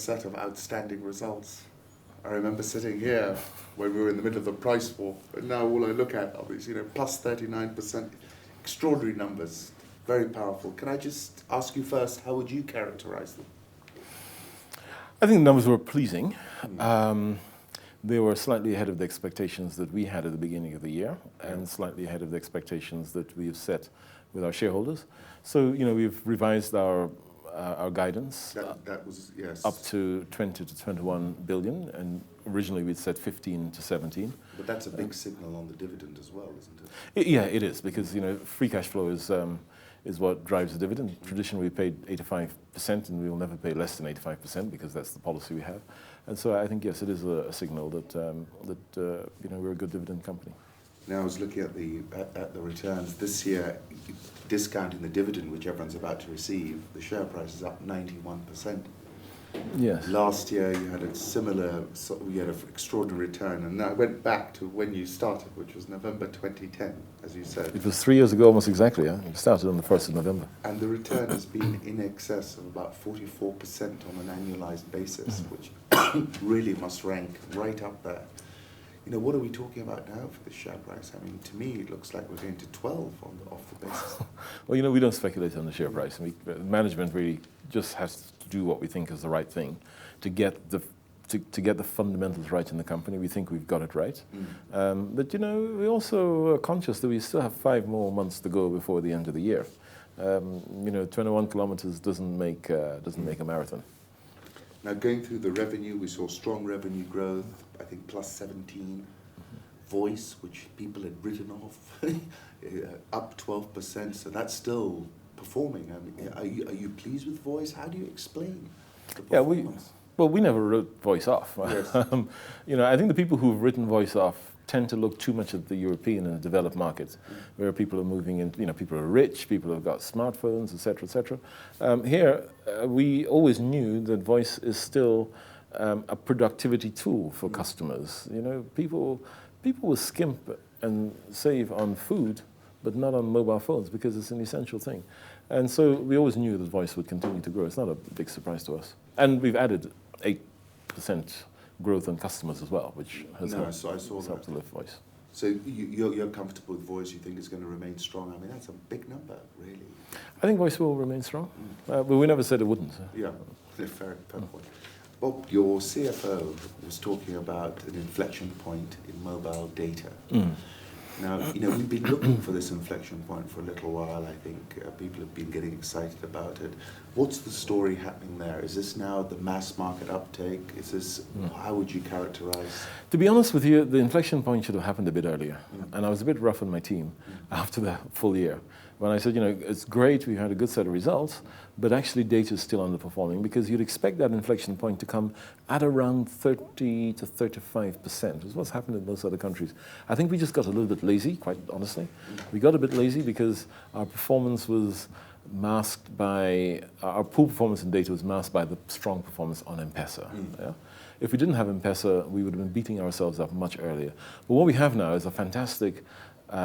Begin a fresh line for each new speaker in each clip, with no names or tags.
set of outstanding results. I remember sitting here when we were in the middle of the price war, and now all I look at is, plus 39%, extraordinary numbers, very powerful. Can I just ask you first, how would you characterize them?
I think the numbers were pleasing. They were slightly ahead of the expectations that we had at the beginning of the year, and slightly ahead of the expectations that we have set with our shareholders. So, we've revised our guidance
that was, yes,
up to 20 to 21 billion, and originally we'd said 15 to 17.
But that's a big signal on the dividend as well, isn't it?
Yeah, it is, because free cash flow is what drives the dividend. Traditionally, we paid 85%, and we will never pay less than 85% because that's the policy we have. And so I think, yes, it is a signal that we're a good dividend company.
Now, I was looking at the returns this year, discounting the dividend which everyone's about to receive. The share price is up 91%.
Yes.
Last year you had you had an extraordinary return, and I went back to when you started, which was November 2010, as you said.
It was 3 years ago, almost exactly. Yeah, it started on the 1st of November.
And the return has been in excess of about 44% on an annualized basis, which really must rank right up there. What are we talking about now for the share price? I mean, to me, it looks like we're going to 12 off the basis.
Well, we don't speculate on the share price. Management really just has to do what we think is the right thing to get the fundamentals right in the company. We think we've got it right. But, we also are conscious that we still have 5 more months to go before the end of the year. 21 kilometers doesn't make a marathon.
Now, going through the revenue, we saw strong revenue growth, I think plus 17. Voice, which people had written off, up 12%, so that's still performing. I mean, are you pleased with Voice? How do you explain the performance?
We never wrote Voice off.
Yes.
I think the people who've written Voice off tend to look too much at the European and the developed markets, where people are moving in, people are rich, people have got smartphones, etc., etc. Here, we always knew that Voice is still a productivity tool for customers. People will skimp and save on food, but not on mobile phones, because it's an essential thing. And so we always knew that Voice would continue to grow. It's not a big surprise to us. And we've added 8% growth on customers as well, which has helped to lift Voice.
So you're comfortable with Voice? You think it's going to remain strong? I mean, that's a big number, really.
I think Voice will remain strong, but we never said it wouldn't.
Yeah, fair point. Bob, your CFO was talking about an inflection point in mobile data. Now, we've been looking for this inflection point for a little while. I think people have been getting excited about it. What's the story happening there? Is this now the mass market uptake? Is this, how would you characterize?
To be honest with you, the inflection point should have happened a bit earlier. And I was a bit rough on my team after the full year, when I said, it's great, we've had a good set of results, but actually data is still underperforming, because you'd expect that inflection point to come at around 30 to 35%, is what's happened in most other countries. I think we just got a little bit lazy, quite honestly. We got a bit lazy because our performance was masked by, our poor performance in data was masked by the strong performance on Mpesa. Yeah? If we didn't have Mpesa, we would have been beating ourselves up much earlier. But what we have now is a fantastic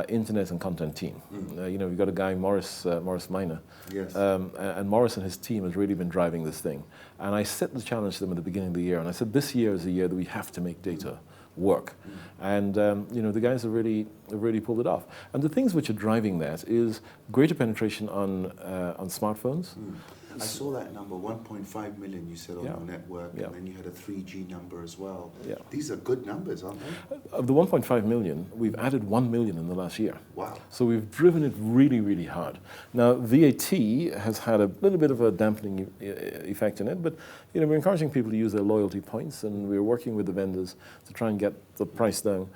internet and content team. We've got a guy, Morris Minor.
Yes.
And Morris and his team has really been driving this thing. And I set the challenge to them at the beginning of the year, and I said, this year is a year that we have to make data work. And the guys have really pulled it off. And the things which are driving that is greater penetration on smartphones.
I saw that number, 1.5 million you said on your network, and then you had a 3G number as well. Yeah. These are good numbers, aren't they?
Of the 1.5 million, we've added 1 million in the last year.
Wow.
So we've driven it really, really hard. Now, VAT has had a little bit of a dampening effect in it, but we're encouraging people to use their loyalty points, and we're working with the vendors to try and get the price down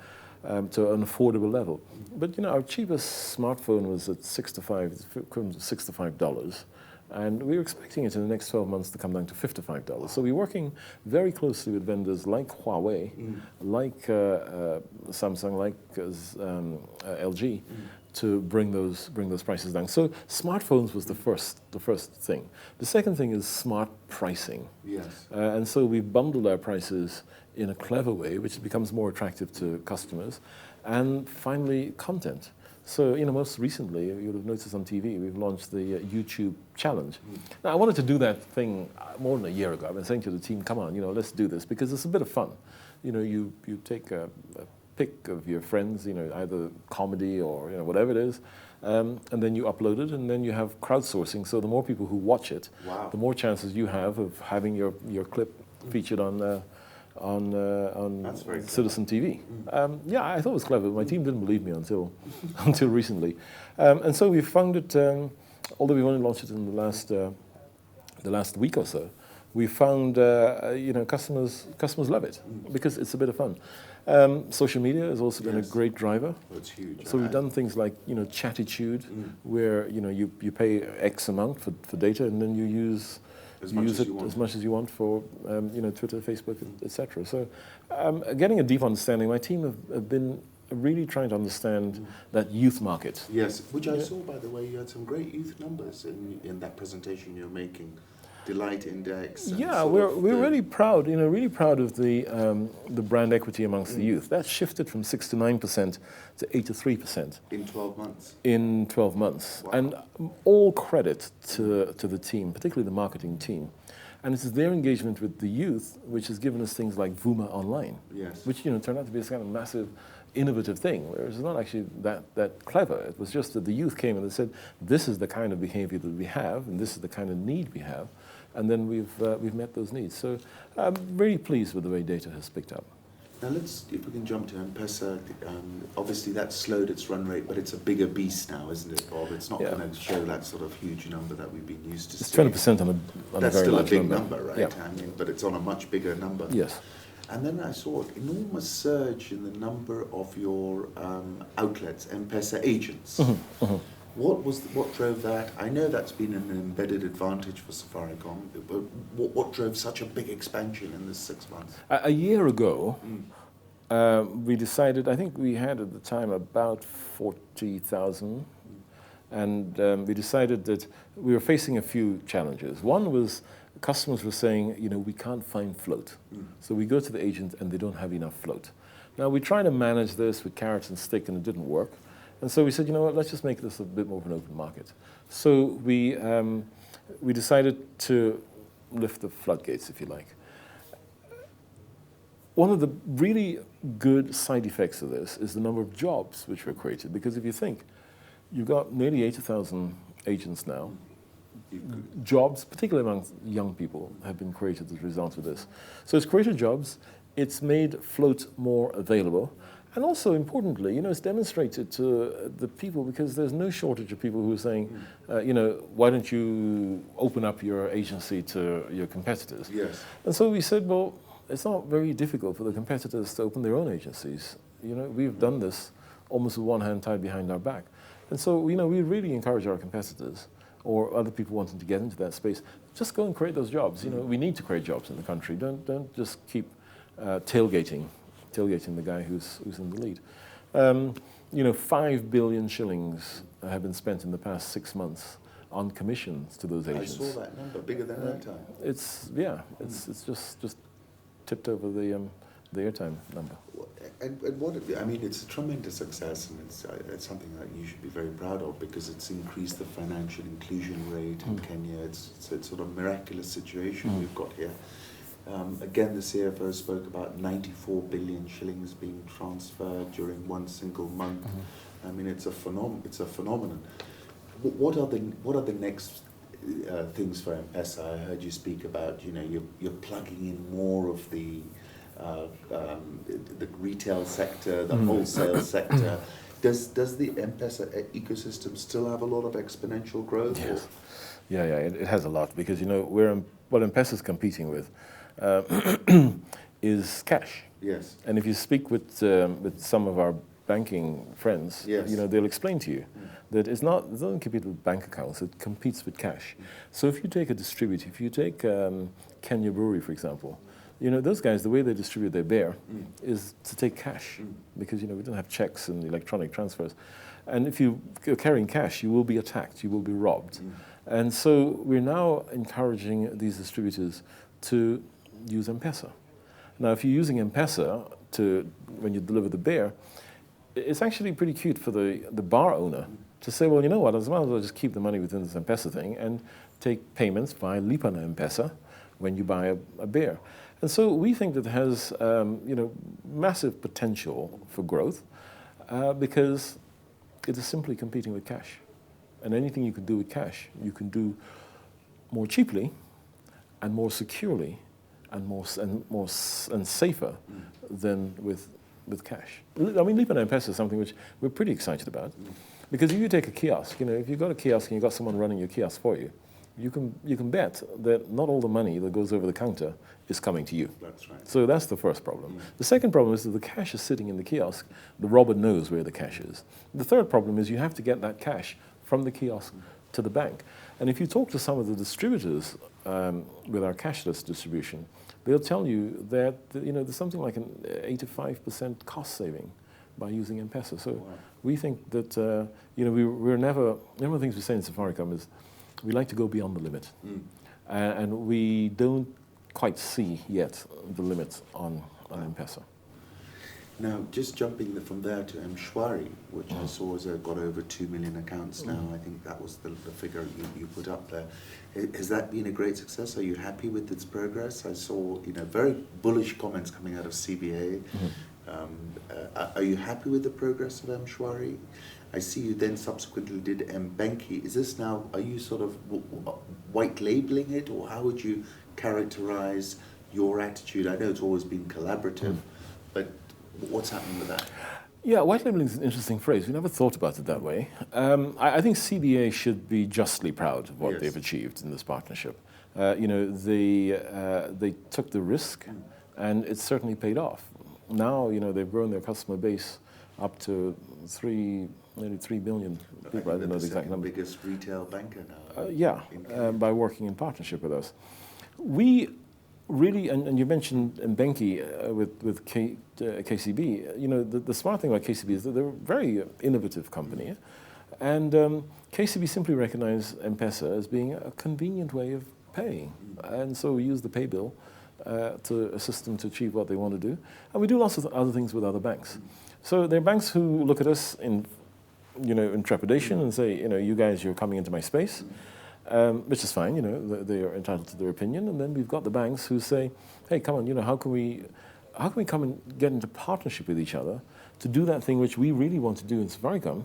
to an affordable level. But our cheapest smartphone was at $65. And we're expecting it in the next 12 months to come down to $55. So we're working very closely with vendors like Huawei, like Samsung, like LG, to bring those prices down. So smartphones was the first thing. The second thing is smart pricing.
Yes.
And so we've bundled our prices in a clever way, which becomes more attractive to customers. And finally, content. So, most recently, you'll have noticed on TV, we've launched the YouTube challenge. Now, I wanted to do that thing more than a year ago. I've been saying to the team, come on, let's do this, because it's a bit of fun. You take a pick of your friends, either comedy or whatever it is, and then you upload it, and then you have crowdsourcing. So the more people who watch it,
Wow.
the more chances you have of having your clip featured on
That's very
Citizen TV. Yeah, I thought it was clever. My team didn't believe me until recently, and so we found it. Although we've only launched it in the last week or so, we found customers love it because it's a bit of fun. Social media has also been a great driver.
That's huge.
So we've done things like Chatitude, where you pay X amount for data, and then you use as much as you want for Twitter, Facebook, etc. So getting a deep understanding. My team have been really trying to understand that youth market.
Yes, which I saw, by the way. You had some great youth numbers in that presentation you're making. Delight Index.
Yeah, we're really proud. Really proud of the brand equity amongst the youth. That shifted from 6 to 9% to 8 to 3%
in 12 months.
In 12 months,
wow.
And all credit to the team, particularly the marketing team. And it's their engagement with the youth which has given us things like Vuma Online,
yes.
which turned out to be this kind of massive, innovative thing, whereas it's not actually that clever. It was just that the youth came and they said, "This is the kind of behaviour that we have, and this is the kind of need we have." And then we've met those needs. So I'm really pleased with the way data has picked up.
Now if we can jump to Mpesa, obviously that's slowed its run rate, but it's a bigger beast now, isn't it, Bob? It's not going to show that sort of huge number that we've been used to seeing.
It's 20% on a very
That's still a
large
big
number,
right?
Yeah.
But it's on a much bigger number.
Yes.
And then I saw an enormous surge in the number of your outlets, Mpesa agents. What drove that? I know that's been an embedded advantage for Safaricom, but what drove such a big expansion in this 6 months?
A year ago, we decided, I think we had at the time about 40,000, and we decided that we were facing a few challenges. One was customers were saying, we can't find float. So we go to the agent and they don't have enough float. Now we tried to manage this with carrots and stick and it didn't work. And so we said, let's just make this a bit more of an open market. So we decided to lift the floodgates, if you like. One of the really good side effects of this is the number of jobs which were created. Because if you think, you've got nearly 80,000 agents now. Jobs, particularly among young people, have been created as a result of this. So it's created jobs, it's made float more available, and also importantly, it's demonstrated to the people, because there's no shortage of people who are saying, why don't you open up your agency to your competitors?
Yes.
And so we said, well, it's not very difficult for the competitors to open their own agencies. We've done this almost with one hand tied behind our back. And so, we really encourage our competitors or other people wanting to get into that space, just go and create those jobs. We need to create jobs in the country. Don't just keep tailgating the guy who's in the lead. 5 billion shillings have been spent in the past 6 months on commissions to those agents.
I saw that number, bigger than airtime.
It's just tipped over the airtime number.
And it's a tremendous success, and it's something that you should be very proud of, because it's increased the financial inclusion rate in Kenya. It's a sort of miraculous situation we've got here. Again, the CFO spoke about 94 billion shillings being transferred during one single month. It's a phenomenon. What are the next things for Mpesa? I heard you speak about you're plugging in more of the retail sector, the wholesale sector. Does the Mpesa ecosystem still have a lot of exponential growth?
Yes. Yeah, it has a lot, because what Mpesa is competing with is cash.
Yes.
And if you speak with some of our banking friends, they'll explain to you that it doesn't compete with bank accounts, it competes with cash. So if you take a distributor, if you take Kenya Brewery, for example, those guys, the way they distribute their beer is to take cash, because we don't have checks and electronic transfers. And if you're carrying cash, you will be attacked, you will be robbed. And so we're now encouraging these distributors to use Mpesa. Now, if you're using Mpesa when you deliver the beer, it's actually pretty cute for the bar owner to say, well, you know what, as well as well just keep the money within this Mpesa thing and take payments via Lipa na Mpesa when you buy a beer. And so we think that it has massive potential for growth because it is simply competing with cash. And anything you can do with cash, you can do more cheaply and more securely and safer than with cash. I mean, Lipa na Mpesa is something which we're pretty excited about because if you take a kiosk, if you've got a kiosk and you've got someone running your kiosk for you, you can bet that not all the money that goes over the counter is coming to you.
That's right.
So that's the first problem. The second problem is that the cash is sitting in the kiosk. The robber knows where the cash is. The third problem is you have to get that cash from the kiosk to the bank. And if you talk to some of the distributors with our cashless distribution, they'll tell you that there's something like an 85% cost saving by using Mpesa. So
wow.
we think that we're never. One of the things we say in Safaricom is we like to go beyond the limit, and we don't quite see yet the limit on Mpesa.
Now, just jumping from there to Mshwari, which I saw has got over 2 million accounts now. I think that was the figure you put up there. Has that been a great success? Are you happy with its progress? I saw very bullish comments coming out of CBA. Are you happy with the progress of Mshwari? I see you then subsequently did Mbenki. Is this now, are you sort of white labeling it, or how would you characterize your attitude? I know it's always been collaborative, but what's happening with that?
Yeah, white labeling is an interesting phrase. We never thought about it that way. I think CBA should be justly proud of what they've achieved in this partnership. They took the risk, and it's certainly paid off. Now, they've grown their customer base up to nearly 3 billion people. I don't know the exact number.
Biggest retail banker now.
By working in partnership with us. We really, and you mentioned Mbenki with KCB, the smart thing about KCB is that they're a very innovative company. And KCB simply recognized M-Pesa as being a convenient way of paying. And so we use the pay bill to assist them to achieve what they want to do. And we do lots of other things with other banks. So there are banks who look at us in trepidation and say, you guys, you're coming into my space. Which is fine, they are entitled to their opinion. And then we've got the banks who say, hey, come on, how can we come and get into partnership with each other to do that thing which we really want to do in Safaricom,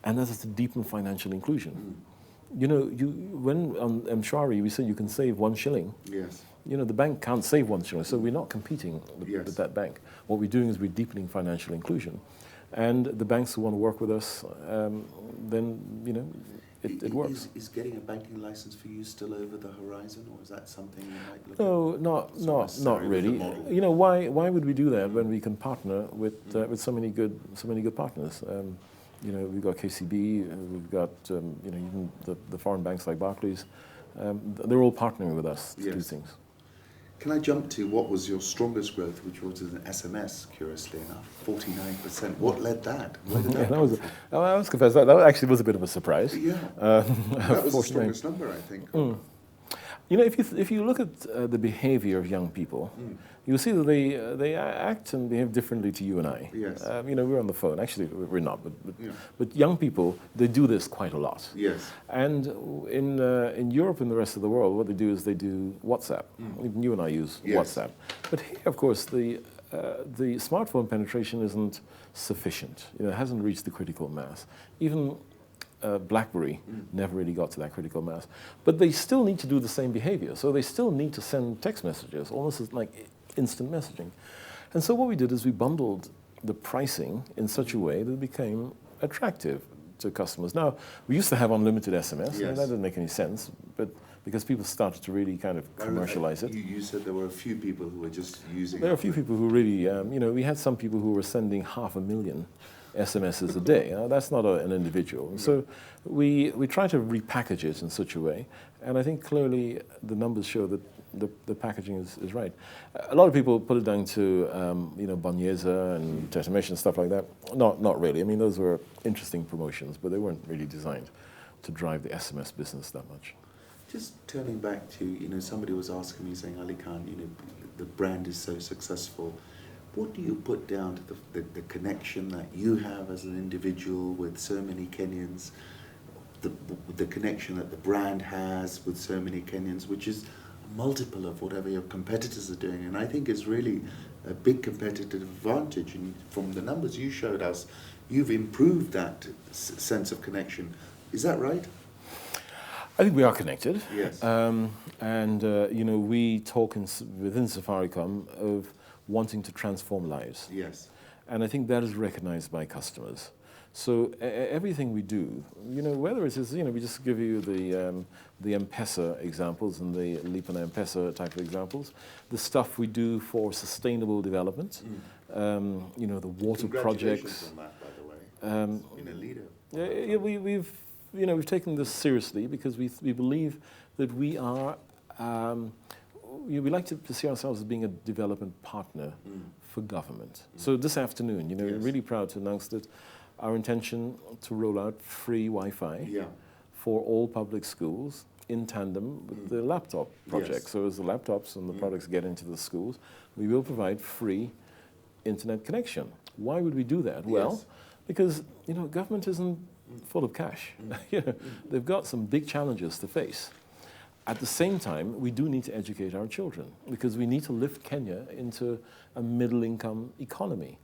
and that is to deepen financial inclusion. When on Mshwari we say you can save 1 shilling.
Yes.
The bank can't save 1 shilling, so we're not competing with that bank. What we're doing is we're deepening financial inclusion. And the banks who want to work with us, then, it works.
Is getting a banking license for you still over the horizon, or is that something you might look
at? No, not really. Why would we do that when we can partner with so many good partners? We've got KCB, we've got even the foreign banks like Barclays. They're all partnering with us to do things.
Can I jump to what was your strongest growth, which was an SMS, curiously enough, 49%. What led that? Where did that come from?
I must confess that actually was a bit of a surprise.
Yeah, that was the strongest number, I think.
If you look at the behavior of young people, you'll see that they act and behave differently to you and I.
Yes.
We're on the phone. Actually, we're not, but young people, they do this quite a lot.
Yes.
And in Europe and the rest of the world, what they do is they do WhatsApp. Even you and I use WhatsApp. But here, of course, the smartphone penetration isn't sufficient. It hasn't reached the critical mass. Even BlackBerry never really got to that critical mass. But they still need to do the same behavior. So they still need to send text messages, almost like instant messaging. And so what we did is we bundled the pricing in such a way that it became attractive to customers. Now, we used to have unlimited SMS, and that didn't make any sense, but because people started to really kind of commercialize it.
You said there were a few people who were just using it.
There are a few people who really, we had some people who were sending 500,000 SMSs a day. That's not an individual. Yeah. So we try to repackage it in such a way, and I think clearly the numbers show that the packaging is right. A lot of people put it down to Bonyeza and Tetemation and stuff like that. Not really. I mean, those were interesting promotions, but they weren't really designed to drive the SMS business that much.
Just turning back to, somebody was asking me saying, Ali Khan, the brand is so successful. What do you put down to the connection that you have as an individual with so many Kenyans, the connection that the brand has with so many Kenyans, which is a multiple of whatever your competitors are doing? And I think it's really a big competitive advantage. And from the numbers you showed us, you've improved that sense of connection. Is that right?
I think we are connected.
Yes.
We talk within Safaricom of wanting to transform lives.
Yes.
And I think that is recognized by customers. So everything we do, whether it is, we just give you the Mpesa examples and the Lipa na Mpesa type of examples, the stuff we do for sustainable development, the water projects.
Congratulations on that, by the way. Been a leader.
Yeah, we've taken this seriously because we believe that we are, we like to see ourselves as being a development partner for government. So this afternoon,
Yes.
we're really proud to announce that our intention to roll out free Wi-Fi for all public schools in tandem with the laptop project.
Yes.
So as the laptops and the products get into the schools, we will provide free internet connection. Why would we do that? Well, because government isn't full of cash. They've got some big challenges to face. At the same time, we do need to educate our children because we need to lift Kenya into a middle-income economy.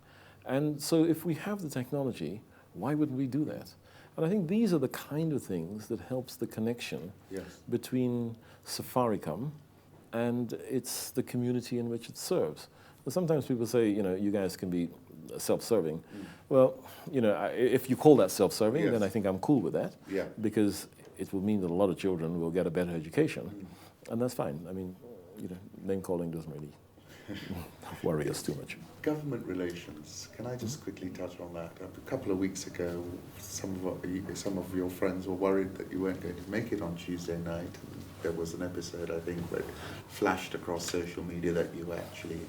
And so if we have the technology, why wouldn't we do that? And I think these are the kind of things that helps the connection between Safaricom and it's the community in which it serves. But sometimes people say, you guys can be self-serving. Well, if you call that self-serving, then I think I'm cool with that.
Yeah.
Because it will mean that a lot of children will get a better education. And that's fine. I mean, name calling doesn't really worry us too much.
Government relations. Can I just quickly touch on that? A couple of weeks ago, some of your friends were worried that you weren't going to make it on Tuesday night. And there was an episode, I think, that flashed across social media that you actually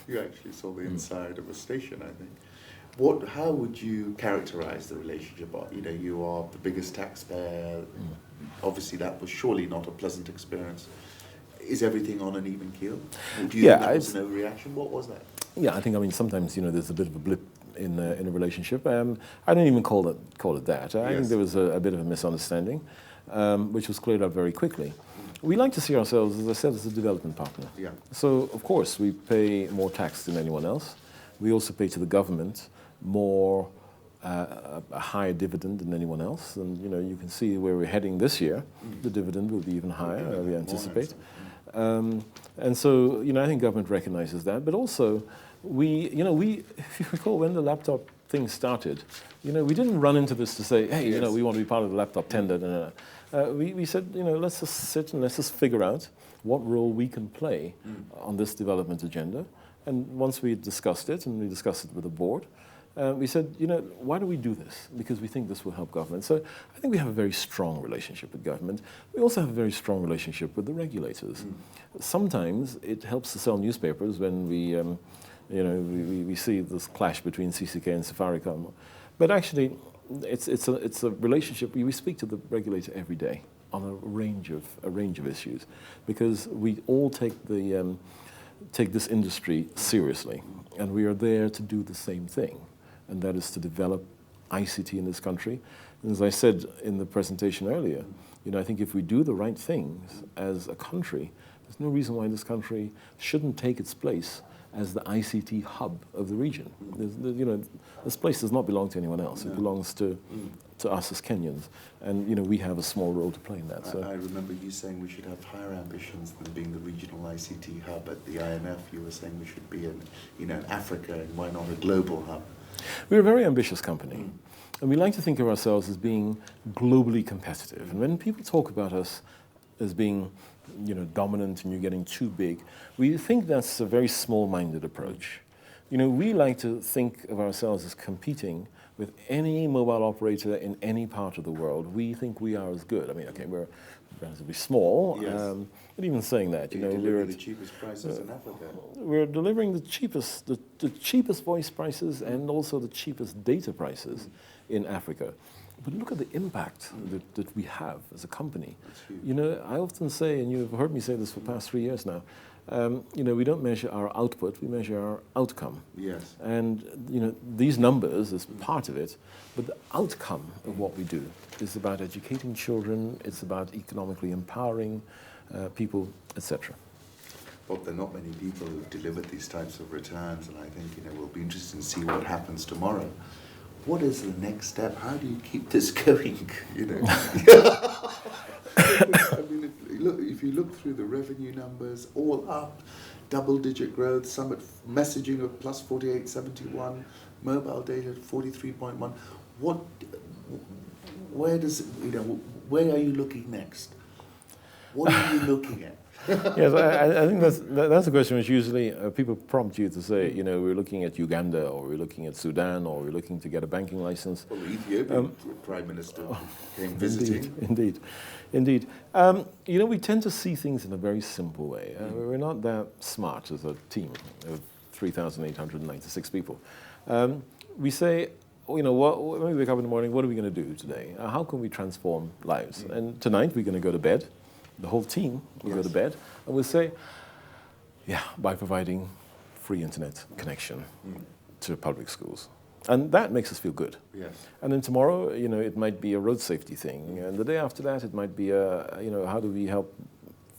you actually saw the inside of a station, I think. How would you characterize the relationship? You are the biggest taxpayer. Obviously, that was surely not a pleasant experience. Is everything on an even keel? Or do you think that was an overreaction? What was that? Yeah,
I think, sometimes, there's a bit of a blip in a relationship. I don't even call it that. I think there was a bit of a misunderstanding, which was cleared up very quickly. We like to see ourselves, as I said, as a development partner.
Yeah.
So, of course, we pay more tax than anyone else. We also pay to the government more, a higher dividend than anyone else. And, you can see where we're heading this year. The dividend will be even higher, we anticipate. And so, I think government recognizes that. But also, if you recall, when the laptop thing started, we didn't run into this to say, hey, we want to be part of the laptop tender. We said, let's just sit and let's just figure out what role we can play on this development agenda. And once we discussed it, and we discussed it with the board, we said, why do we do this? Because we think this will help government. So I think we have a very strong relationship with government. We also have a very strong relationship with the regulators. Sometimes it helps to sell newspapers when we see this clash between CCK and Safaricom. But actually, it's a relationship. We speak to the regulator every day on a range of issues, because we all take this industry seriously, and we are there to do the same thing, and that is to develop ICT in this country. And as I said in the presentation earlier, I think if we do the right things as a country, there's no reason why this country shouldn't take its place as the ICT hub of the region. This place does not belong to anyone else. It belongs to us as Kenyans, and we have a small role to play in that. So
I remember you saying we should have higher ambitions than being the regional ICT hub. At the IMF, you were saying we should be in Africa, and why not a global hub?
We're a very ambitious company, and we like to think of ourselves as being globally competitive. And when people talk about us as being dominant and you're getting too big, we think that's a very small-minded approach. We like to think of ourselves as competing with any mobile operator in any part of the world. We think we are as good. We're relatively small, but even saying that,
we're the cheapest prices in Africa.
We're delivering the cheapest voice prices and also the cheapest data prices in Africa. But look at the impact that we have as a company. I often say, and you've heard me say this for the past 3 years now, We don't measure our output, we measure our outcome.
Yes.
And these numbers is part of it, but the outcome of what we do is about educating children, it's about economically empowering people, etc.
But there are not many people who've delivered these types of returns, and I think we'll be interested to see what happens tomorrow. What is the next step? How do you keep this going? I mean, if you look through the revenue numbers, all up, double-digit growth, some at messaging of plus 48.71, mobile data at 43.1. Where does where are you looking next? What are you looking at?
Yes, I think that's a question which usually people prompt you to say, we're looking at Uganda, or we're looking at Sudan, or we're looking to get a banking license.
Well, the Ethiopian Prime Minister came visiting.
Indeed. We tend to see things in a very simple way. We're not that smart as a team of 3,896 people. We say, when we wake up in the morning, what are we going to do today? How can we transform lives? And tonight we're going to go to bed. The whole team will go to bed, and we'll say, by providing free internet connection to public schools. And that makes us feel good.
Yes.
And then tomorrow, it might be a road safety thing. And the day after that, it might be how do we help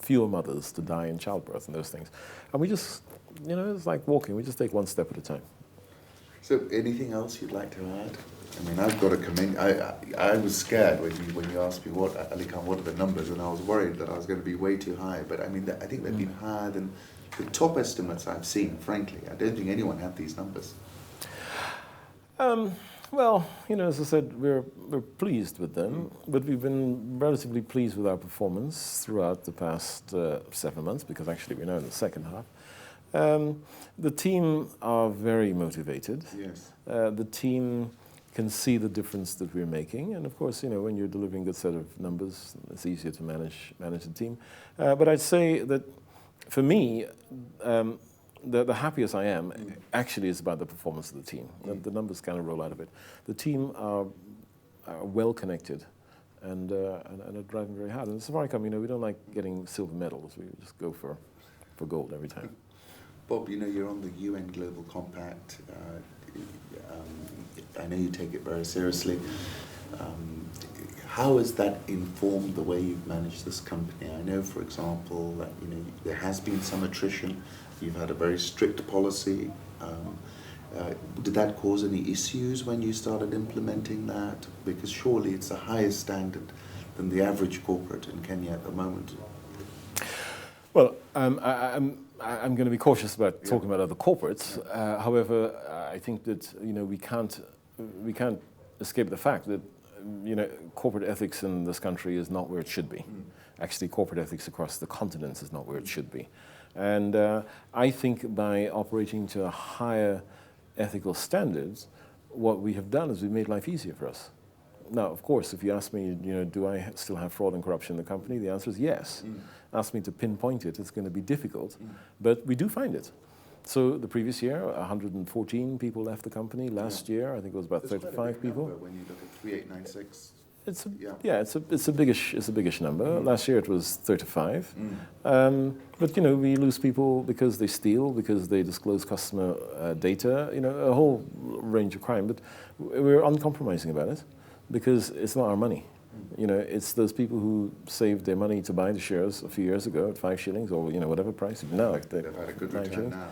fewer mothers to die in childbirth and those things. And we just, it's like walking. We just take one step at a time.
So anything else you'd like to add? I mean, I've got to commend. I was scared when you asked me what are the numbers, and I was worried that I was going to be way too high. But I mean, I think they've been higher than the top estimates I've seen. Frankly, I don't think anyone had these numbers.
Well, as I said, we're pleased with them, but we've been relatively pleased with our performance throughout the past 7 months, because actually we're now in the second half. The team are very motivated.
Yes.
The team can see the difference that we're making, and of course, when you're delivering a good set of numbers, it's easier to manage the team. But I'd say that for me, the happiest I am actually is about the performance of the team. The numbers kind of roll out of it. The team are well connected and are driving very hard. And at Safaricom, we don't like getting silver medals. We just go for gold every time.
Bob, you're on the UN Global Compact. I know you take it very seriously. How has that informed the way you've managed this company? I know, for example, that there has been some attrition. You've had a very strict policy. Did that cause any issues when you started implementing that? Because surely it's a higher standard than the average corporate in Kenya at the moment.
Well, I'm going to be cautious about talking about other corporates. However, I think that we can't escape the fact that corporate ethics in this country is not where it should be. Actually, corporate ethics across the continent is not where it should be. And I think by operating to a higher ethical standards, what we have done is we've made life easier for us. Now, of course, if you ask me, do I still have fraud and corruption in the company? The answer is yes. Ask me to pinpoint it, it's going to be difficult, but we do find it. So the previous year, 114 people left the company. Last year, I think it was about 35 people.
When you look at 3896.
It's a biggish number. Last year it was 35. But we lose people because they steal, because they disclose customer data. A whole range of crime. But we're uncompromising about it because it's not our money. It's those people who saved their money to buy the shares a few years ago at 5 shillings or whatever price. Now
they've had a good return now.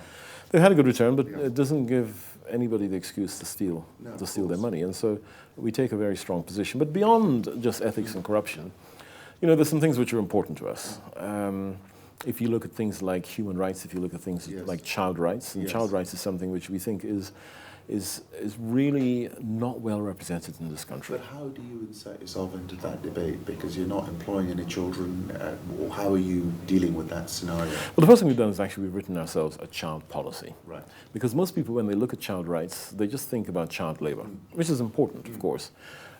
They've had a good return, but it doesn't give anybody the excuse to steal their money. And so we take a very strong position. But beyond just ethics and corruption, there's some things which are important to us. If you look at things like human rights, if you look at things like child rights, and child rights is something which we think is really not well represented in this country.
But how do you insert yourself into that debate? Because you're not employing any children. Or how are you dealing with that scenario?
Well, the first thing we've done is actually we've written ourselves a child policy.
Right.
Because most people, when they look at child rights, they just think about child labor, which is important, of course.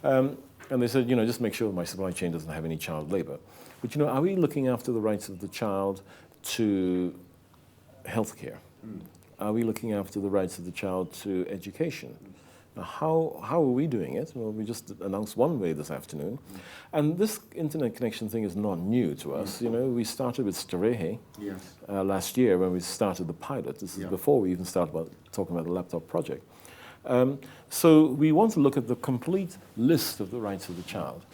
And they said, just make sure my supply chain doesn't have any child labor. But, are we looking after the rights of the child to healthcare? Are we looking after the rights of the child to education? Now, how are we doing it? Well, we just announced one way this afternoon. And this internet connection thing is not new to us. You know, we started with Starehe last year when we started the pilot. This is before we even started talking about the laptop project. So we want to look at the complete list of the rights of the child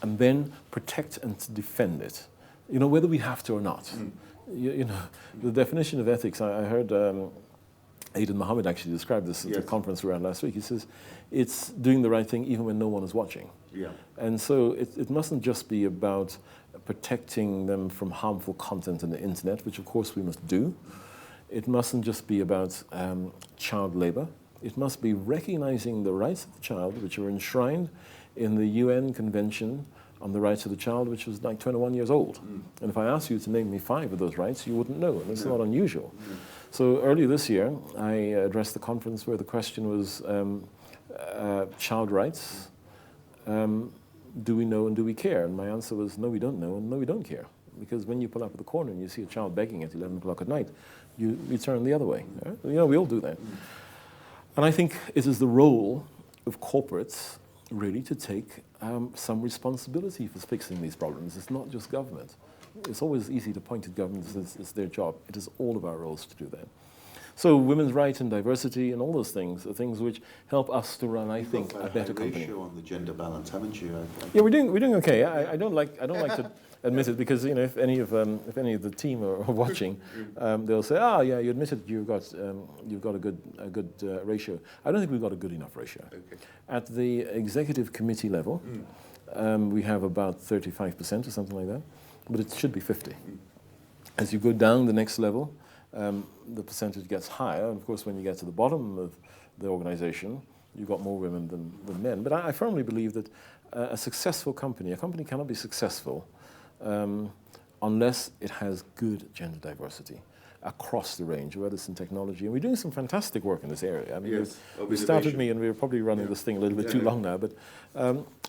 and then protect and defend it, you know, whether we have to or not. You know, the definition of ethics, I heard Aidan Mohammed actually described this at the conference we were at last week. He says, it's doing the right thing even when no one is watching. And so it mustn't just be about protecting them from harmful content on the internet, which of course we must do. It mustn't just be about child labor. It must be recognizing the rights of the child, which are enshrined in the UN Convention on the Rights of the Child, which was like 21 years old. And if I asked you to name me 5 of those rights, you wouldn't know, and it's not unusual. So earlier this year, I addressed the conference where the question was child rights. Do we know and do we care? And my answer was, no, we don't know, and no, we don't care. Because when you pull up at the corner and you see a child begging at 11 o'clock at night, you turn the other way. Right? You know, we all do that. And I think it is the role of corporates really to take some responsibility for fixing these problems. It's not just government. It's always easy to point at government as it's their job. It is all of our roles to do that. So women's rights and diversity and all those things are things which help us to run, I think, a better company.
Ratio on the gender balance, haven't you?
Yeah, we're doing okay. I don't like to admit it because, you know, if any of the team are watching, they'll say, "Ah, yeah, you admitted you've got a good ratio." I don't think we've got a good enough ratio.
Okay.
At the executive committee level, we have about 35% or something like that, but it should be 50. As you go down the next level, the percentage gets higher. And of course, when you get to the bottom of the organization, you've got more women than men. But I firmly believe that a successful company, a company cannot be successful unless it has good gender diversity across the range, whether it's in technology. And we're doing some fantastic work in this area. I mean, we started me, and we're probably running this thing a little bit too long now, but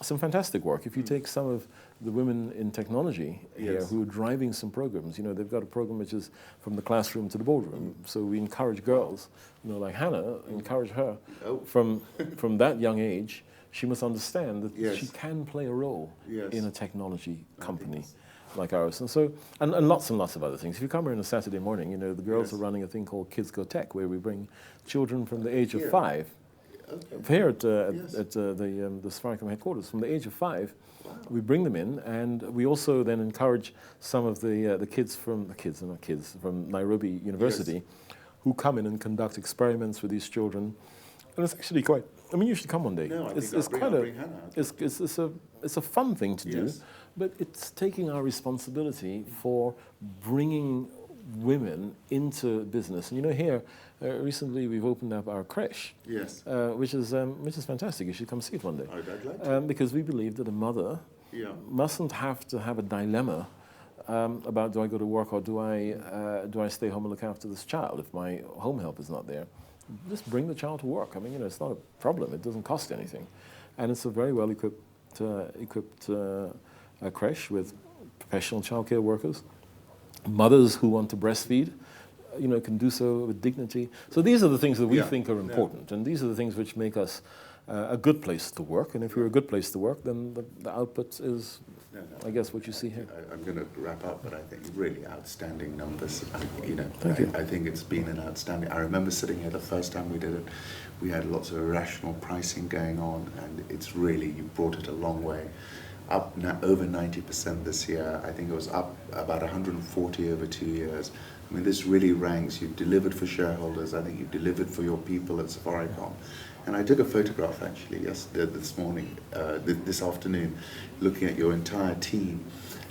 some fantastic work. If you take some of the women in technology here who are driving some programs, you know, they've got a program which is from the classroom to the boardroom. So we encourage girls, you know, like Hannah, encourage her from that young age. She must understand that she can play a role in a technology company like ours. And so, and lots of other things. If you come here on a Saturday morning, you know, the girls are running a thing called Kids Go Tech, where we bring children from the age of 5 here at the Safaricom headquarters. From the age of 5, we bring them in, and we also then encourage some of the kids from Nairobi University who come in and conduct experiments with these children. And it's actually quite, I mean, you should come one day.
No,
it's a fun thing to do, but it's taking our responsibility for bringing women into business. And you know, here recently we've opened up our creche, which is fantastic. You should come see it one day.
I'd like to.
Because we believe that a mother mustn't have to have a dilemma about, do I go to work or do I stay home and look after this child if my home help is not there. Just bring the child to work. I mean, you know, it's not a problem. It doesn't cost anything, and it's a very well equipped creche with professional childcare workers. Mothers who want to breastfeed, you know, can do so with dignity. So these are the things that we think are important, and these are the things which make us a good place to work. And if we're a good place to work, then the output is, I guess, what you see here.
I'm going to wrap up, but I think really outstanding numbers.
Thank you.
I think it's been an outstanding. I remember sitting here the first time we did it. We had lots of irrational pricing going on, and it's really, you brought it a long way. Up now over 90% this year. I think it was up about 140 over 2 years. I mean, this really ranks. You've delivered for shareholders. I think you've delivered for your people at Safaricom. And I took a photograph actually this morning, this afternoon, looking at your entire team.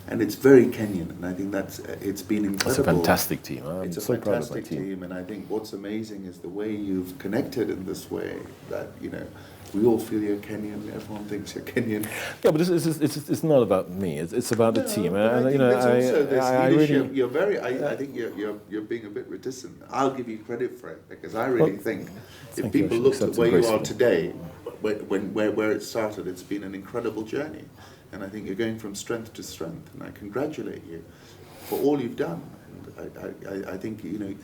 And it's very Kenyan, and I think it's been incredible.
It's a fantastic team. I'm so proud of my
team. And I think what's amazing is the way you've connected in this way, that, you know, we all feel you're Kenyan, everyone thinks you're Kenyan.
Yeah, but it's not about me, it's about the team.
And you know, I really, you're very, I think you're being a bit reticent. I'll give you credit for it, because I really think if people looked at where you are today, where it started, it's been an incredible journey. And I think you're going from strength to strength, and I congratulate you for all you've done. And I think, you know,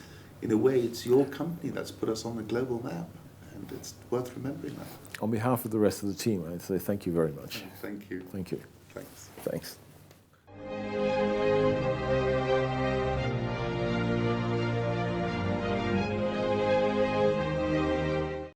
in a way, it's your company that's put us on the global map. And it's worth remembering that.
On behalf of the rest of the team, I'd say thank you very much.
Thank you.
Thank you.
Thanks.
Thanks.